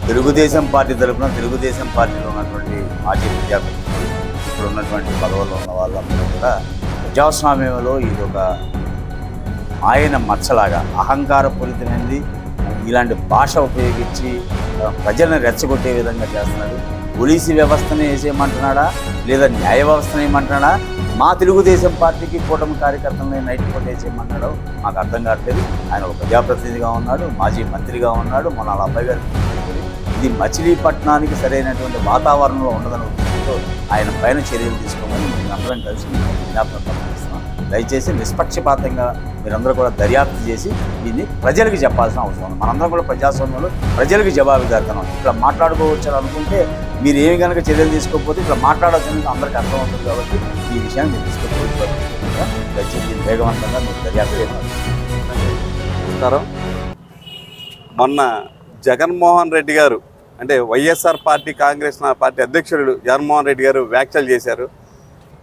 Telugu Desam party తరఫున తెలుగుదేశం పార్టీలో ఉన్నటువంటి మాజీ ప్రజాప్రతినిధులు ఇప్పుడు ఉన్నటువంటి పదవుల్లో ఉన్న వాళ్ళందరూ కూడా ప్రజాస్వామ్యంలో ఇది ఒక ఆయన మచ్చలాగా అహంకారపూరితమైనది, ఇలాంటి భాష ఉపయోగించి ప్రజలను రెచ్చగొట్టే విధంగా చేస్తున్నాడు. పోలీసు వ్యవస్థను వేసేయమంటున్నాడా లేదా న్యాయ వ్యవస్థను వేయమంటున్నాడా, మా తెలుగుదేశం పార్టీకి కూటమి కార్యకర్తలని నైట్ కొట్టేసేయమన్నాడో మాకు అర్థం కావట్లేదు. ఆయన ఒక ప్రజాప్రతినిధిగా ఉన్నాడు, మాజీ మంత్రిగా ఉన్నాడు, మన వాళ్ళ అబ్బాయి గారు. ఇది మచిలీపట్నానికి సరైనటువంటి వాతావరణంలో ఉండదని ఉద్దేశంతో ఆయన పైన చర్యలు తీసుకోమని మేమందరం కలిసి విజ్ఞాపన పత్రిస్తున్నాం. దయచేసి నిష్పక్షపాతంగా మీరందరూ కూడా దర్యాప్తు చేసి దీన్ని ప్రజలకు చెప్పాల్సిన అవసరం ఉంది. మనందరం కూడా ప్రజాస్వామ్యంలో ప్రజలకు జవాబుదారితనం. ఇక్కడ మాట్లాడుకోవచ్చు అనుకుంటే మీరు ఏమి కనుక చర్యలు తీసుకోకపోతే ఇక్కడ మాట్లాడవచ్చు అందరికీ అర్థమవుతుంది. కాబట్టి ఈ విషయాన్ని మీరు తీసుకోవచ్చు. దయచేసి దీన్ని వేగవంతంగా మీరు దర్యాప్తు చేయాలి. మొన్న జగన్మోహన్ రెడ్డి గారు అంటే వైఎస్ఆర్ పార్టీ కాంగ్రెస్ పార్టీ అధ్యక్షుడు జగన్మోహన్ రెడ్డి గారు వ్యాఖ్యలు చేశారు.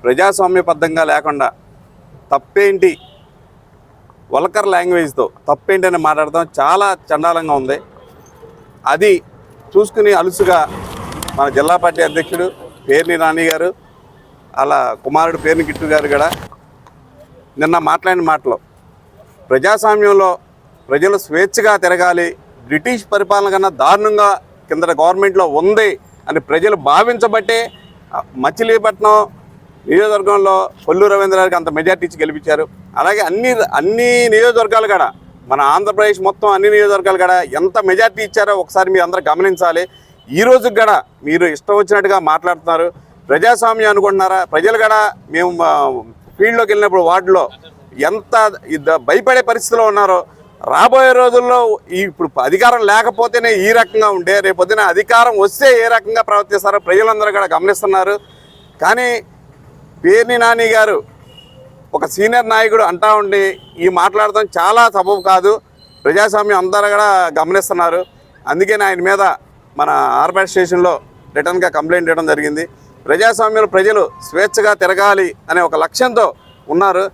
ప్రజాస్వామ్యబద్ధంగా లేకుండా తప్పేంటి, వల్కర్ లాంగ్వేజ్తో తప్పేంటి అని మాట్లాడటం చాలా చండాలంగా ఉంది. అది చూసుకుని అలుసుగా మన జిల్లా పార్టీ అధ్యక్షుడు పేర్ని నాని గారు, అలా కుమారుడు పేర్ని గిట్టు గారు కూడా నిన్న మాట్లాడిన మాటలు ప్రజాస్వామ్యంలో ప్రజలు స్వేచ్ఛగా తిరగాలి, బ్రిటిష్ పరిపాలన కన్నా దారుణంగా కింద గవర్నమెంట్లో ఉంది అని ప్రజలు భావించబట్టే మచిలీపట్నం నియోజకవర్గంలో కొల్లు రవీంద్ర గారికి అంత మెజార్టీ ఇచ్చి గెలిపించారు. అలాగే అన్ని నియోజకవర్గాలు కూడా మన ఆంధ్రప్రదేశ్ మొత్తం అన్ని నియోజకవర్గాలు కూడా ఎంత మెజార్టీ ఇచ్చారో ఒకసారి మీరు అందరూ గమనించాలి. ఈ రోజు కూడా మీరు ఇష్టం వచ్చినట్టుగా మాట్లాడుతున్నారు. ప్రజాస్వామ్యం అనుకుంటున్నారా? ప్రజలు కూడా మేము ఫీల్డ్లోకి వెళ్ళినప్పుడు వార్డులో ఎంత భయపడే పరిస్థితిలో ఉన్నారో, రాబోయే రోజుల్లో ఇప్పుడు అధికారం లేకపోతేనే ఈ రకంగా ఉంటే రేపొద్దున అధికారం వస్తే ఏ రకంగా ప్రవర్తిస్తారో ప్రజలందరూ కూడా గమనిస్తున్నారు. కానీ పేర్ని నాని గారు ఒక సీనియర్ నాయకుడు అంటా ఉండి ఈ మాట్లాడటం చాలా సబబు కాదు. ప్రజాస్వామ్యం అందరూ కూడా గమనిస్తున్నారు. అందుకని ఆయన మీద మన ఆర్పేట స్టేషన్లో రిటర్న్గా కంప్లైంట్ చేయడం జరిగింది. ప్రజాస్వామ్యంలో ప్రజలు స్వేచ్ఛగా తిరగాలి అనే ఒక లక్ష్యంతో ఉన్నారు.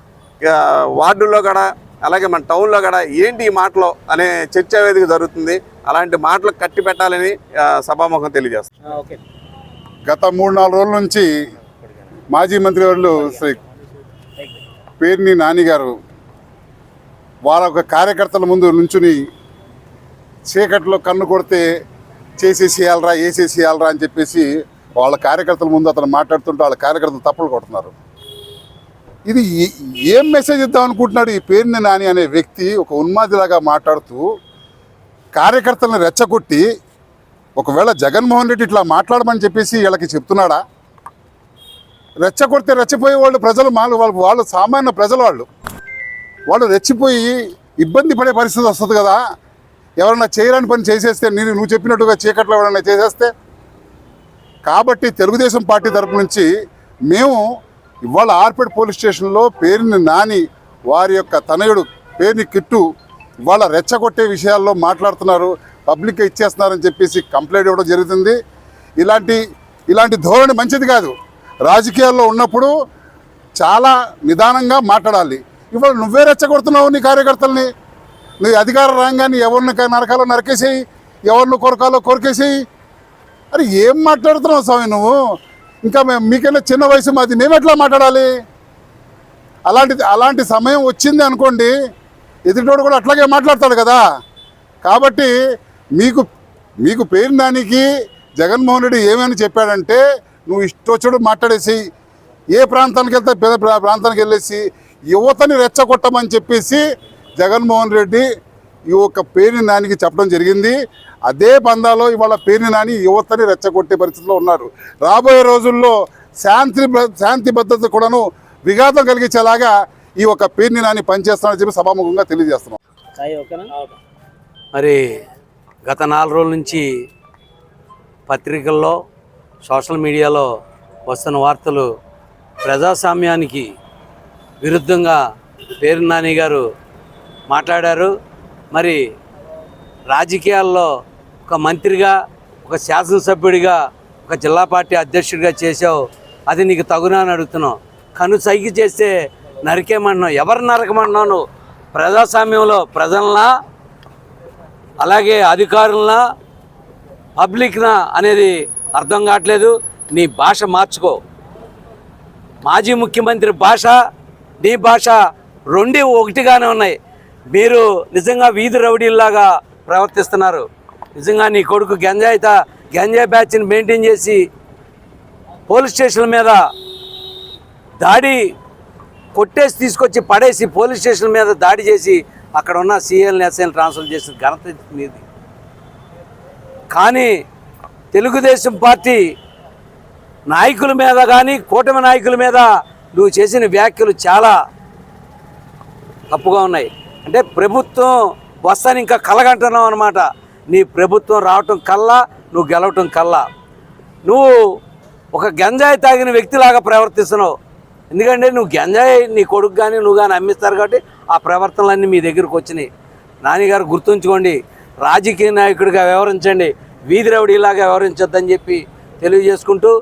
వార్డుల్లో కూడా అలాగే మన టౌన్లో కూడా ఏంటి ఈ మాటలు అనే చర్చా వేదిక జరుగుతుంది. అలాంటి మాటలు కట్టి పెట్టాలని సభాముఖం తెలియజేస్తాం. గత 3-4 రోజుల నుంచి మాజీ మంత్రి వర్యులు శ్రీ పేర్ని నాని గారు వాళ్ళ ఒక కార్యకర్తల ముందు నుంచుని చీకట్లో కన్ను కొడితే చేసేసేయాలరా వేసేసేయాలరా అని చెప్పేసి వాళ్ళ కార్యకర్తల ముందు అతను మాట్లాడుతుంటే వాళ్ళ కార్యకర్తలు తప్పులు కొడుతున్నారు. ఇది ఏం మెసేజ్ ఇద్దాం అనుకుంటున్నాడు ఈ పేర్ని నాని అనే వ్యక్తి? ఒక ఉన్మాదిలాగా మాట్లాడుతూ కార్యకర్తలను రెచ్చగొట్టి ఒకవేళ జగన్మోహన్ రెడ్డి ఇట్లా మాట్లాడమని చెప్పేసి వీళ్ళకి చెప్తున్నాడా? రెచ్చగొడితే రెచ్చిపోయే వాళ్ళు ప్రజలు వాళ్ళు సామాన్య ప్రజలు వాళ్ళు రెచ్చిపోయి ఇబ్బంది పడే పరిస్థితి వస్తుంది కదా. ఎవరన్నా చేయరాని పని చేసేస్తే నువ్వు చెప్పినట్టుగా చీకట్లో ఎవరన్నా చేసేస్తే. కాబట్టి తెలుగుదేశం పార్టీ తరపు నుంచి మేము ఇవాళ ఆర్పేట పోలీస్ స్టేషన్లో పేర్ని నాని వారి యొక్క తనయుడు పేర్ని కిట్టు ఇవాళ రెచ్చగొట్టే విషయాల్లో మాట్లాడుతున్నారు, పబ్లిక్గా ఇచ్చేస్తున్నారని చెప్పేసి కంప్లైంట్ ఇవ్వడం జరుగుతుంది. ఇలాంటి ధోరణి మంచిది కాదు. రాజకీయాల్లో ఉన్నప్పుడు చాలా నిదానంగా మాట్లాడాలి. ఇవాళ నువ్వే రెచ్చగొడుతున్నావు నీ కార్యకర్తల్ని. నీ అధికార రంగాన్ని ఎవరిని నరకాలో నరకేసేయి, ఎవరిని కొరకాలో కొరికేసేయి. అరే ఏం మాట్లాడుతున్నావు స్వామి నువ్వు? ఇంకా మీకైనా చిన్న వయసు మాది, మేమెట్లా మాట్లాడాలి? అలాంటి సమయం వచ్చింది అనుకోండి, ఎదుటోడు కూడా అట్లాగే మాట్లాడతాడు కదా. కాబట్టి మీకు పేరు దానికి జగన్మోహన్ రెడ్డి ఏమని చెప్పాడంటే, నువ్వు ఇష్టొచ్చుడు మాట్లాడేసి ఏ ప్రాంతానికి వెళ్తే పేద ప్రాంతానికి వెళ్ళేసి యువతని రెచ్చగొట్టమని చెప్పేసి జగన్మోహన్ రెడ్డి ఈ యొక్క పేరుని నానికి చెప్పడం జరిగింది. అదే పందాలో ఇవాళ పేర్ని నాని యువతని రెచ్చగొట్టే పరిస్థితిలో ఉన్నారు. రాబోయే రోజుల్లో శాంతి భద్రత కూడాను విఘాతం కలిగించేలాగా ఈ ఒక పేర్ని నాని పనిచేస్తానని చెప్పి సభాముఖంగా తెలియజేస్తున్నాం. మరి గత 4 రోజుల నుంచి పత్రికల్లో సోషల్ మీడియాలో వస్తున్న వార్తలు ప్రజాస్వామ్యానికి విరుద్ధంగా పేర్ని నాని గారు మాట్లాడారు. మరి రాజకీయాల్లో ఒక మంత్రిగా, ఒక శాసనసభ్యుడిగా, ఒక జిల్లా పార్టీ అధ్యక్షుడిగా చేసావు, అది నీకు తగునా అని అడుగుతున్నావు. కను సైకి చేస్తే నరికేమంటున్నావు. ఎవరు నరకమంటున్నావు? నువ్వు ప్రజాస్వామ్యంలో ప్రజలనా అలాగే అధికారులనా పబ్లిక్నా అనేది అర్థం కావట్లేదు. నీ భాష మార్చుకో. మాజీ ముఖ్యమంత్రి భాష నీ భాష రెండు ఒకటిగానే ఉన్నాయి. మీరు నిజంగా వీధి రౌడీల్లాగా ప్రవర్తిస్తున్నారు. నిజంగా నీ కొడుకు గంజాయి బ్యాచ్ని మెయింటైన్ చేసి పోలీస్ స్టేషన్ల మీద దాడి కొట్టేసి తీసుకొచ్చి పడేసి పోలీస్ స్టేషన్ మీద దాడి చేసి అక్కడ ఉన్న సీఎల్ని ఎస్ఐని ట్రాన్స్ఫర్ చేసిన ఘనత మీది. కానీ తెలుగుదేశం పార్టీ నాయకుల మీద కానీ కూటమి నాయకుల మీద నువ్వు చేసిన వ్యాఖ్యలు చాలా తప్పుగా ఉన్నాయి. అంటే ప్రభుత్వం వస్తాను ఇంకా కలగంటున్నావు అనమాట. నీ ప్రభుత్వం రావటం కల్లా నువ్వు గెలవటం కల్లా నువ్వు ఒక గంజాయి తాగిన వ్యక్తిలాగా ప్రవర్తిస్తున్నావు. ఎందుకంటే నువ్వు గంజాయి నీ కొడుకు కానీ నువ్వు కానీ అమ్మిస్తారు కాబట్టి ఆ ప్రవర్తనలన్నీ మీ దగ్గరకు వచ్చినాయి. నానిగారు గుర్తుంచుకోండి, రాజకీయ నాయకుడిగా వ్యవహరించండి, వీధి రౌడీలాగా వ్యవహరించొద్దని చెప్పి తెలియజేసుకుంటూ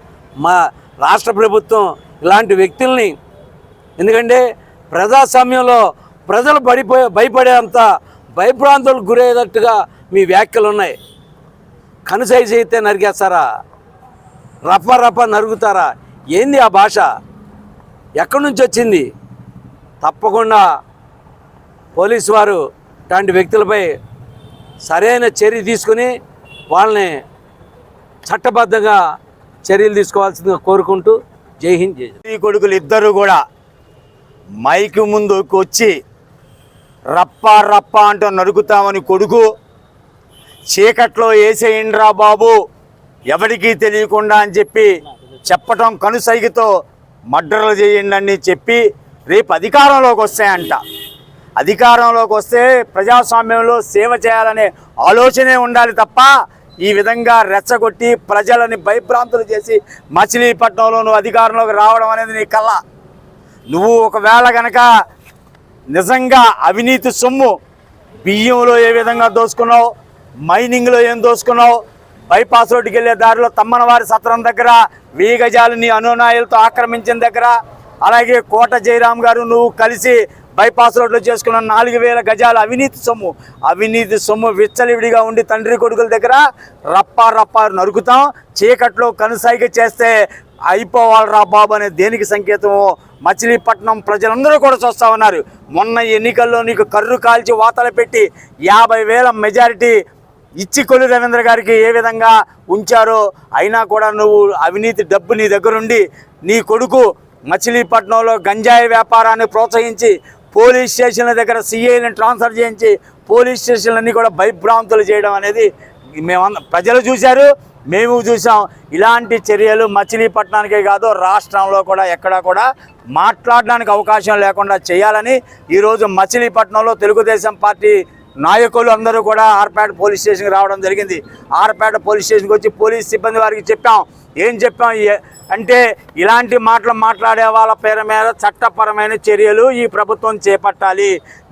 మా రాష్ట్ర ప్రభుత్వం ఇలాంటి వ్యక్తుల్ని, ఎందుకంటే ప్రజాస్వామ్యంలో ప్రజలు భయపడేంత భయభ్రాంతులకు గురయ్యేటట్టుగా మీ వ్యాఖ్యలు ఉన్నాయి. కనుసైజ్ అయితే నరికేస్తారా? రప్ప నరుగుతారా? ఏంది ఆ భాష? ఎక్కడి నుంచి వచ్చింది? తప్పకుండా పోలీసు వారు ఇలాంటి వ్యక్తులపై సరైన చర్య తీసుకుని వాళ్ళని చట్టబద్ధంగా చర్యలు తీసుకోవాల్సిందిగా కోరుకుంటూ జై హింద్, జై హింద్. ఈ కొడుకులు ఇద్దరు కూడా మైకు ముందుకు వచ్చి రప్ప అంటూ నరుకుతామని కొడుకు చీకట్లో వేసేయండిరా బాబు ఎవరికీ తెలియకుండా అని చెప్పి చెప్పటం, కనుసైగతో మర్డర్లు చేయండి అని చెప్పి రేపు అధికారంలోకి వస్తాయంట. అధికారంలోకి వస్తే ప్రజాస్వామ్యంలో సేవ చేయాలనే ఆలోచనే ఉండాలి తప్ప ఈ విధంగా రెచ్చగొట్టి ప్రజలని భయభ్రాంతులు చేసి మచిలీపట్నంలో నువ్వు అధికారంలోకి రావడం అనేది నీ కళ. నువ్వు ఒకవేళ కనుక నిజంగా అవినీతి సొమ్ము బియ్యంలో ఏ విధంగా దోసుకున్నావు, మైనింగ్లో ఏం దోసుకున్నావు, బైపాస్ రోడ్డుకి వెళ్ళే దారిలో తమ్మనవారి సత్రం దగ్గర 1000 గజాలు నీ అనునాయులతో ఆక్రమించిన దగ్గర, అలాగే కోట జయరాం గారు నువ్వు కలిసి బైపాస్ రోడ్లో చేసుకున్న 4000 గజాలు అవినీతి సొమ్ము విచ్చలివిడిగా ఉండి తండ్రి కొడుకుల దగ్గర రప్ప నరుకుతాం, చీకట్లో కనుసైగ చేస్తే అయిపోవాలరా బాబు అనే దేనికి సంకేతము మచిలీపట్నం ప్రజలందరూ కూడా చూస్తూ ఉన్నారు. మొన్న ఎన్నికల్లో నీకు కర్రు కాల్చి వాతలు పెట్టి 50,000 మెజారిటీ ఇచ్చి కొల్లు రవీంద్ర గారికి ఏ విధంగా ఉంచారో, అయినా కూడా నువ్వు అవినీతి డబ్బు నీ దగ్గరుండి నీ కొడుకు మచిలీపట్నంలో గంజాయి వ్యాపారాన్ని ప్రోత్సహించి పోలీస్ స్టేషన్ల దగ్గర సిఐని ట్రాన్స్ఫర్ చేయించి పోలీస్ స్టేషన్లన్నీ కూడా భయభ్రాంతులు చేయడం అనేది ప్రజలు చూశారు, మేము చూసాం. ఇలాంటి చర్యలు మచిలీపట్నానికే కాదు రాష్ట్రంలో కూడా ఎక్కడా కూడా మాట్లాడడానికి అవకాశం లేకుండా చేయాలని ఈరోజు మచిలీపట్నంలో తెలుగుదేశం పార్టీ నాయకులు అందరూ కూడా ఆర్పేట పోలీస్ స్టేషన్కి రావడం జరిగింది. ఆర్పేట పోలీస్ స్టేషన్కి వచ్చి పోలీస్ సిబ్బంది వారికి చెప్పాం. ఏం చెప్పాం అంటే ఇలాంటి మాటలు మాట్లాడే వాళ్ళ పేరు మీద చట్టపరమైన చర్యలు ఈ ప్రభుత్వం చేపట్టాలి,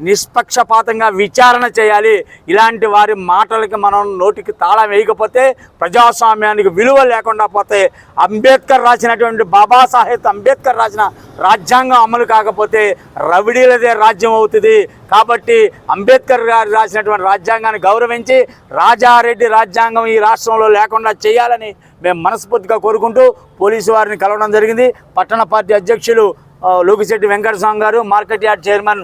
నిష్పక్షపాతంగా విచారణ చేయాలి. ఇలాంటి వారి మాటలకి మనం నోటికి తాళం వేయకపోతే ప్రజాస్వామ్యానికి విలువ లేకుండా పోతే, అంబేద్కర్ రాసినటువంటి బాబాసాహెబ్ అంబేద్కర్ రాసిన రాజ్యాంగం అమలు కాకపోతే రవిడీలదే రాజ్యం అవుతుంది. కాబట్టి అంబేద్కర్ గారు రాసినటువంటి రాజ్యాంగాన్ని గౌరవించి రాజారెడ్డి రాజ్యాంగం ఈ రాష్ట్రంలో లేకుండా చేయాలని మేము మనస్ఫూర్తిగా కోరుకుంటూ పోలీసు వారిని కలవడం జరిగింది. పట్టణ పార్టీ అధ్యక్షులు లోకిశెట్టి వెంకటస్వామి గారు, market yard chairman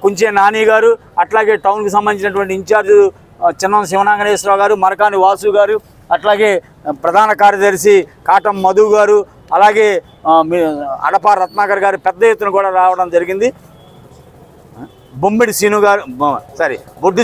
Kunche Nani గారు, అట్లాగే టౌన్కి సంబంధించినటువంటి ఇన్ఛార్జ్ చిన్నం శివనాంగనేశ్వరరావు గారు, మరకాని వాసు గారు, అట్లాగే ప్రధాన కార్యదర్శి కాటం మధు గారు, అలాగే అడప రత్నాకర్ గారు పెద్ద ఎత్తున కూడా రావడం జరిగింది. బొడ్డు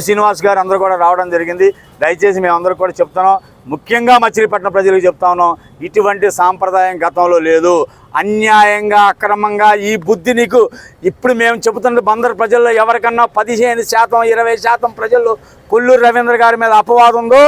శ్రీనివాస్ గారు అందరూ కూడా రావడం జరిగింది. దయచేసి మేమందరూ కూడా చెప్తున్నాం, ముఖ్యంగా మచిలీపట్నం ప్రజలకు చెప్తా ఉన్నాం, ఇటువంటి సాంప్రదాయం గతంలో లేదు. అన్యాయంగా అక్రమంగా ఈ బుద్ధి నీకు ఇప్పుడు మేము చెబుతున్న బందరు ప్రజల్లో ఎవరికన్నా 15% 20% ప్రజల్లో కొల్లూరు రవీంద్ర గారి మీద అపవాదం ఉందో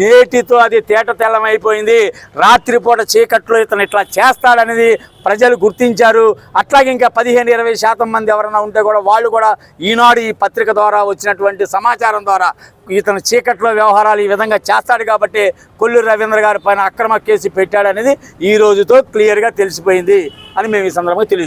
నేటితో అది తేట తెల్లమైపోయింది. రాత్రిపూట చీకట్లో ఇతను ఇట్లా చేస్తాడనేది ప్రజలు గుర్తించారు. అట్లాగే ఇంకా 15-20% మంది ఎవరైనా ఉంటే కూడా వాళ్ళు కూడా ఈనాడు ఈ పత్రిక ద్వారా వచ్చినటువంటి సమాచారం ద్వారా ఇతను చీకట్లో వ్యవహారాలు ఈ విధంగా చేస్తాడు కాబట్టి కొల్లూరు రవీంద్ర గారి పైన అక్రమ కేసు పెట్టాడనేది ఈ రోజుతో క్లియర్గా తెలిసిపోయింది అని మేము ఈ సందర్భంగా తెలియజేస్తాం.